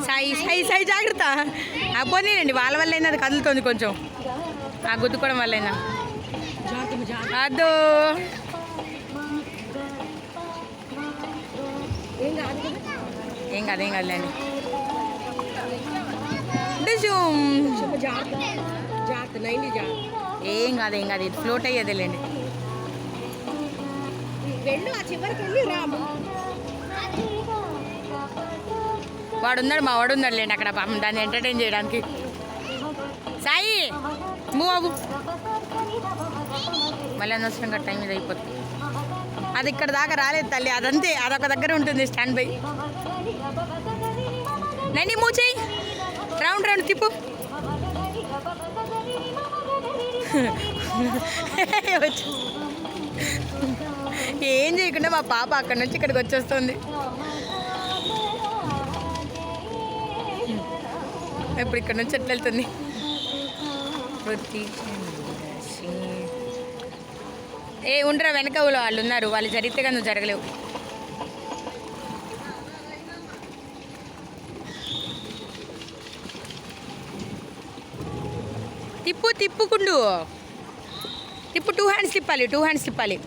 సాయి సాయి సాయి జాగ్రత్త. పోనీనండి, వాళ్ళ వల్ల అయినా అది కదులుతుంది కొంచెం, ఆ గుద్దుకోవడం వల్ల అయినా. అదో ఏం కాదులేండి. ఏం కాదు ఇది ఫ్లోట్ అయ్యేదేలేండి. వాడున్నాడు, మా వాడు ఉన్నాడు లేండి అక్కడ, దాన్ని ఎంటర్టైన్ చేయడానికి. సాయి మూవ్ అవ్వు, మళ్ళీ అనవసరంగా టైం ఇది అయిపోతుంది. అది ఇక్కడ దాకా రాలేదు తల్లి, అదంతే, అదొక దగ్గర ఉంటుంది స్టాండ్ బై. నైని మూవ్ చేయి, రౌండ్ రౌండ్ తిప్పు. ఏం చేయకుండా మా పాప అక్కడి నుంచి ఇక్కడికి వచ్చేస్తుంది. ఇప్పుడు ఇక్కడ నుంచి ఎట్లా వెళ్తుంది? ఉండరా, వెనక వాళ్ళు ఉన్నారు, వాళ్ళు జరిగితే కానీ నువ్వు జరగలేవు. తిప్పుకుండు, 2 హ్యాండ్స్ తిప్పాలి, 2 హ్యాండ్స్ తిప్పాలి.